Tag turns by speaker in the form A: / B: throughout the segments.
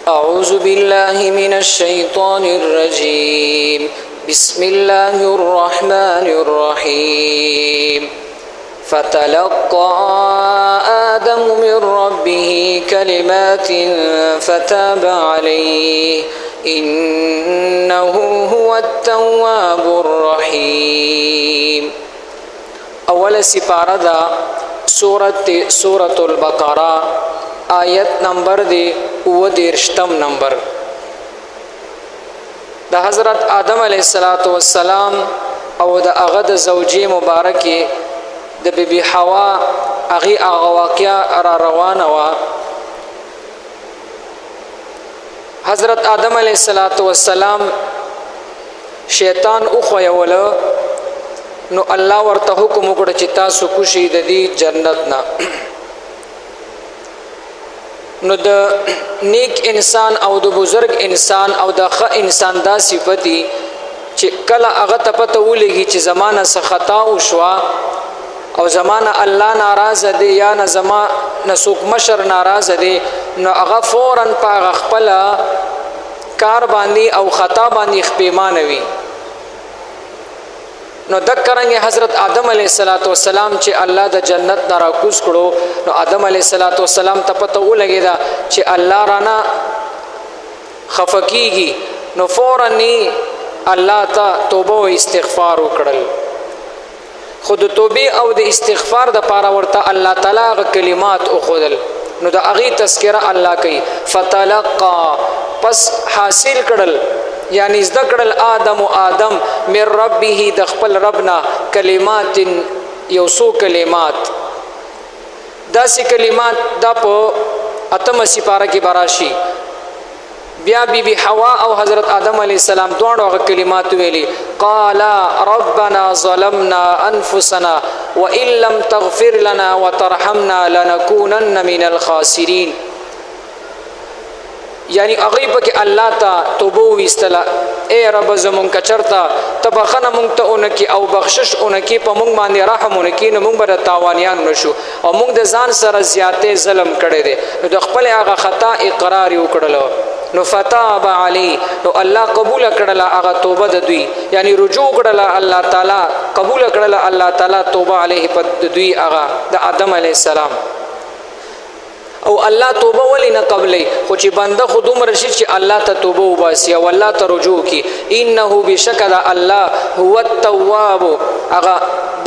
A: أعوذ بالله من الشيطان الرجيم بسم الله الرحمن الرحيم فتلقى آدم من ربه كلمات فتاب عليه إنه هو التواب الرحيم. اول سپارہ دا سورة البقرہ آیت نمبر دی 30 نمبر. دا حضرت آدم علیہ السلام او دا اغد زوجی مبارکی دا بی بی حوا اغی اغواقیا را روانه وا. حضرت آدم علیہ السلام شیطان اخویوله نو الله ورته حکم وکړ چې تاسو کوشي د دې جنت نه. نو د نیک انسان او د بزرگ انسان او د ښه انسان دا صفتی چې کله هغه ته پته ولګي چې زمانه څه خطا وشوه او زمانه الله ناراضه دی یا نه زما نسوک مشر ناراضه دی نو هغه فورا په خپل کار باندې او خطا باندې خپېمانه وي. نو دکرنګ حضرت آدم علیہ السلام چې الله د جنت نه راکوز کړو نو آدم علیہ السلام ته پته ولګیدا چې الله رانا خفقیږي نو فورا الله ته توبه او استغفار وکړل. خود توبه او د استغفار د پاره ورته الله تعالی غ کلمات او خودل نو د اغي تذکرہ الله کوي فتلقى پس حاصل کړل یعنی ذکرل آدم من ربه د خپل ربنا کلمات یوسو کلمات داسې کلمات دا په اتم سپاره کې براشي. بیا بی بی حوا او حضرت آدم علیہ السلام دوه کلمات ویلي قال ربنا ظلمنا انفسنا وان لم تغفر لنا وترحمنا لنكونن من الخاسرين. یعنی اغیب کې الله تا توبه وستلا اے رب زمون کچرتا تبخنه مونږ ته اونکی او بخشش اونکی په مونږ باندې رحم اونکی نو مونږ به تاوانیان نشو او مونږ د ځان سره زیاته ظلم کړی دی نو د خپل هغه خطا اقرار وکړلو نو فتاب علی نو الله قبول کړله هغه توبه د دوی یعنی رجوع کړله الله تعالی قبول کړله الله تعالی توبه علیه په دوی هغه د آدم علی السلام. او الله توبه ولی نه قبلې خو چې بنده خودم رشي چې الله ته توبه وباسي او الله ته رجوع کی انه بشکد الله هو التواب هغه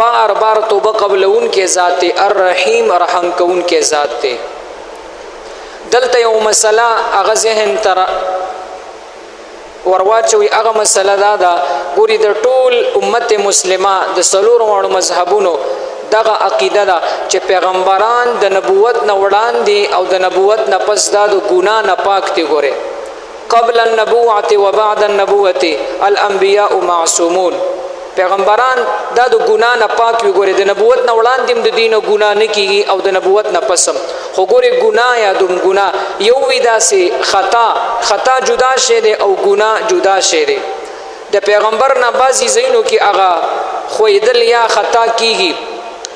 A: بار بار توبه قبلون کې ذات الرحیم رحم کون کې ذات ته. دلته یو مسله هغه ذهن تر ورواچوي هغه مسله دا ګوري د ټول امت مسلمه د سلور وړو مذهبونو دغه عقیده ده چې پیغمبران د نبوت نه وړاندې او د نبوت نه پس دا د ګناه نه پاک دي. ګوره قبل النبوة وبعد النبوة الانبیاء معصومون پیغمبران دا د ګناه نه پاک وي. ګوره د نبوت نه وړاندې د دین ګناه نه کیږي او د نبوت نه پسم خو ګوره ګناه یا د ګناه یو وی داسې خطا جدا شه دی او ګناه جدا شه دی. د پیغمبر نه بعضی زینو کې هغه خویدل یا خطا کیږي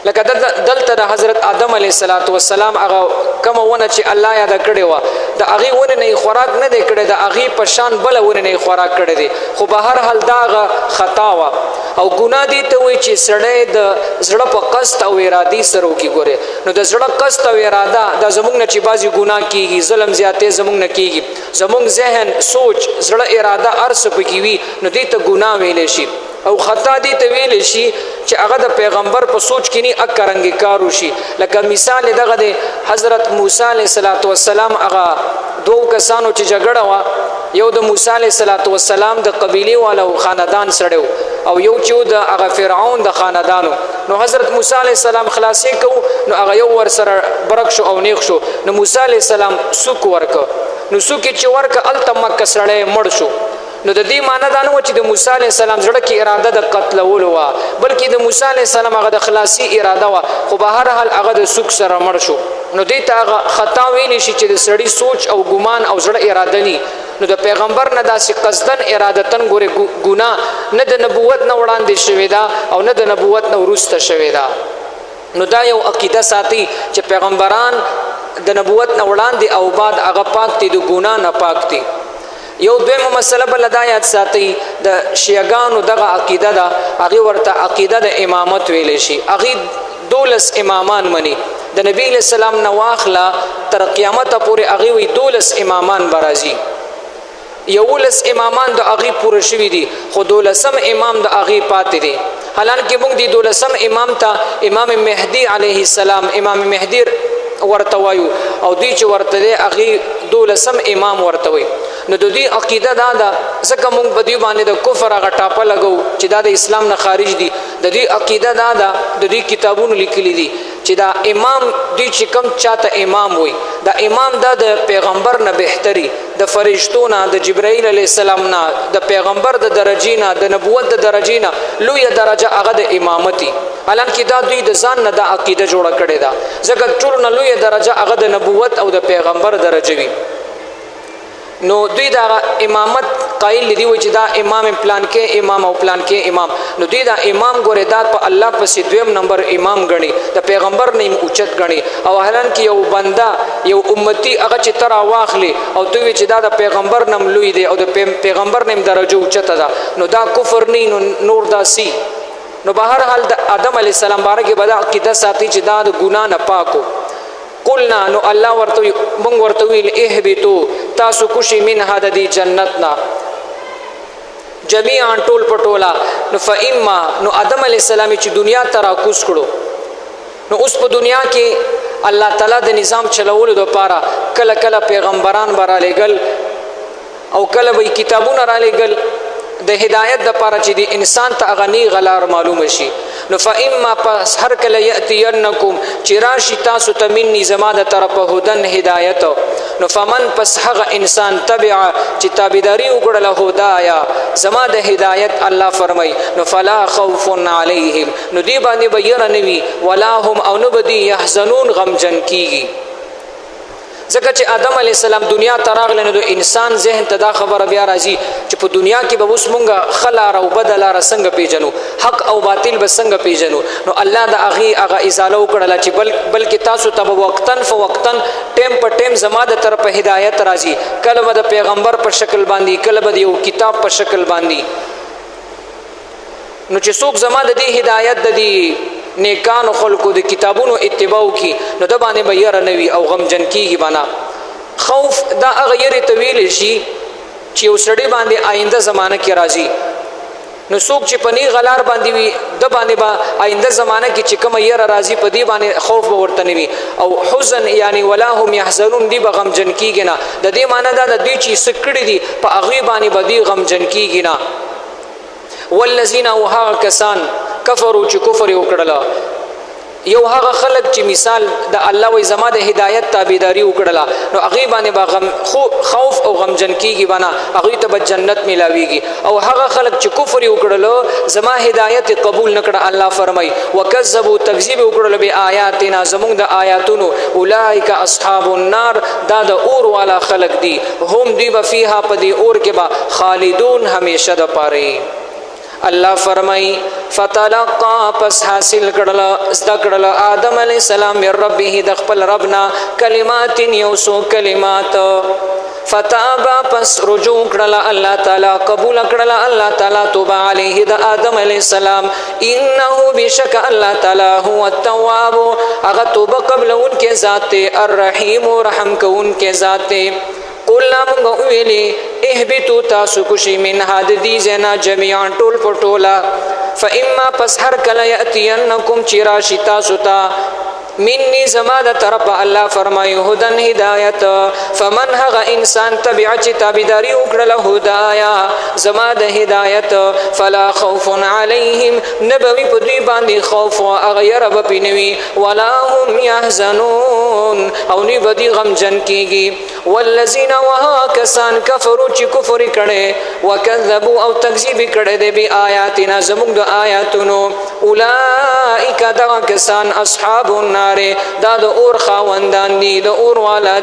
A: لکه دلته د حضرت آدم علیہ السلام هغه کوم ونه چې الله یاد کړی و د هغه ونه نه خوراک نه دی کړی د هغه په شان بل ونه نه خوراک کړی دی خو به هر حال داغه خطا و او ګناه دي ته وي چې سړی د زړه په قصد او ارادي سره وکي. ګوره نو د زړه قصد او اراده د زمونږ نه چې بازي ګناه کیږي ظلم زیاتې زمونږ نه کیږي زمونږ ذهن سوچ زړه اراده ارس پکې وي نو دې ته ګناه ویل شي او خطا دي ته ویل شي چې هغه د پیغمبر په سوچ کې نه اکرنګ کارو شي. لکه مثال دغه د حضرت موسی علیہ السلام هغه دوه کسانو چې جګړه وا یو د موسی علیہ السلام د قبیله والو خاندان سره او یو چې د هغه فرعون د خاندانو نو حضرت موسی علیہ السلام خلاصې کو نو هغه یو ور سره برک شو او نیغ شو نو موسی علیہ السلام سوک ورک نو سوک چې ورک التمک سره مړ شو نو د دې معنی دا نه و چې د موسی علیہ السلام زړه کې اراده د قتل ولو وا بلکې د موسی علیہ السلام هغه د خلاصي اراده وا خو به هر حال هغه د سوک سره مړ شو نو دې ته خطا ویل شي چې د سړی سوچ او ګمان او زړه اراده ني نو د پیغمبر نه داسې قصدن ارادتن ګوره ګناه نه د نبوت نه وړاندې شوی دا او نه د نبوت نه وروسته شوی دا. نو دا یو عقیده ساتي چې پیغمبران د نبوت نه وړاندې او بعد هغه پاک دي د ګناه نه پاک دي. یو دویمه مسله بل د آیات ساتي د شیعاګانو دغه عقیده ده هغه ورته عقیده د امامت ویل شي. هغه 12 امامان مني د نبی له سلام نه واخلا تر قیامت پورې هغه وی 12 امامان برازي. 11 امامان د هغه پوره شوي دي خو 12م امام د هغه پاتې دي. حالانکه موږ دی 12م امام ته امام مهدی علیه السلام امام مهدی ورته وایو او دی چې ورته دی هغه 12م امام ورته وي. نو د دې عقیده دا ده ځکه موږ په دې باندې د کفر هغه ټاپه لګو چې دا د اسلام نه خارج دي. د دې عقیده دا ده د دې کتابونو لیکلي دي چې دا امام دی چې کوم چاته امام وي دا امام دا د پیغمبر نه بهتري د فرشتو نه د جبرائیل علیه السلام نه د پیغمبر د درجې نه د نبوت د درجې نه لوی درجه هغه د امامتي. حالانکه دا دوی د ځان نه د عقیده جوړه کړې ده ځکه ټول نه لوی درجه هغه د نبوت او د پیغمبر درجه وي. نو دوی دا امامت قائل دي و چې دا امام پلان کې امام او پلان کې امام. نو دوی دا امام ګوره دا په الله پسې دویم نمبر امام غني د پیغمبر نیم اوچت غني او حالانکه یو بندا یو امتی هغه چې تر واخلي او دوی چې دا د پیغمبر نم لوی دی او د پیغمبر نیم درجه اوچت ده نو دا کفر نه نور دا سی. نو به هر حال د آدم علی السلام بارے بدا عقیده ساتي چې دا د ګناه نه پاکو. قلنا نو الله ورته مونږ ورته ویل اهبتو تاسو کوشي من هذا دی جنتنا جميعا ټول پټولا. نو فإما نو آدم علی السلام چې دنیا ته راکوس کړو نو اوس په دنیا کې الله تعالی د نظام چلولو لپاره کله کله پیغمبران برالېګل او کله به کتابونه رالېګل د هدایت د لپاره چې دی انسان ته غنی غلار معلوم شي. نو فإما پس هر کله یأتینکم چې راشي تاسو ته مني زما د طرفه هدن هدایت. نو فمن پس هغه انسان تبع چې تابعداري وکړله هدایا زما د هدایت الله فرمای نو فلا خوف علیهم نو دی باندې بیر نوي ولا هم او نو بدی يحزنون غمجن کیږي. ځکه چې آدم علی السلام دنیا ته راغلی نو د انسان ذهن ته دا خبره بیا راځي چې په دنیا کې به اوس مونږه خلار او بدلار څنګه پیژنو حق او باطل به څنګه پیژنو. نو الله د هغه ازاله وکړله چې بلکې تاسو ته وقتن فوقتن ټیم په ټیم زما د طرفه هدایت راځي کله به د پیغمبر په شکل باندې کله به د یو کتاب په شکل باندې. نو چې څوک زما د دې هدایت د دې نیکانو خلقو د کتابونو اتباع کی نو د باندې به ير نوي او غمجن کیږي بنا. خوف دا هغه یری طویل شي چې وسړي باندې آینده زمانہ کې راځي. نو څوک چې پنی غلار باندې وي د باندې با آینده زمانہ کې چې کوم ير راځي په دې باندې خوف به ورته نوي او حزن یعنی ولا هم يحزنون دی به غمجن کیږي نه. د دې معنی دا د دې چې سکړي دي په هغه باندې به دی غمجن کیږي نه. والذین وها کسان کفروا چې کفر وکړل یو هغه خلق چې مثال د الله وې زما د هدایت تابعداري وکړل نو هغه باندې با خوف او غمجن کیږي بنا هغه ته به جنت ملاويږي. او هغه خلق چې کفر وکړل زما هدایت قبول نکړه الله فرمای وکذبوا تکذیب وکړل به آیاتنا زموږ د آیاتونو اولئک اصحاب النار دا د اور والا خلق دي هم دی فیها پدی اور کې با خالدون همیشه د پاره. الله فرمای فتلقى پس حاصل کړل زدا کړل آدم علی السلام من ربه د خپل ربنا کلمات یوسو کلمات فتاب پس رجوع کړل الله تعالی قبول کړل الله تعالی توبه علیه د آدم علی السلام انه بشک الله تعالی هو التواب هغه توبه قبلون کې ذات الرحیم رحم کون کې ذات. قلنا مونږ ویلي اهبتو تاسو کوشي من هاد دي زنا جميعا ټول پټولا فإما پس هر کله یاتینکم چراشی تاسو ته مني زما د طرف الله فرمایي هدن هدایت فمن هغه انسان تبع چې تابعداري وکړه هدایا زما د هدایت فلا خوف عليهم نبوي په دوی باندې خوف او غیر به پینوي ولا هم يحزنون او ني بدی غم جن کیږي. والذین وها کسان کفروا چې کفر کړي وکذبوا او تکذیب کړي د بی آیاتنا زموږ د آیاتونو اولئک دا کسان اصحاب النار دا د اور خاوندان دي د اور والا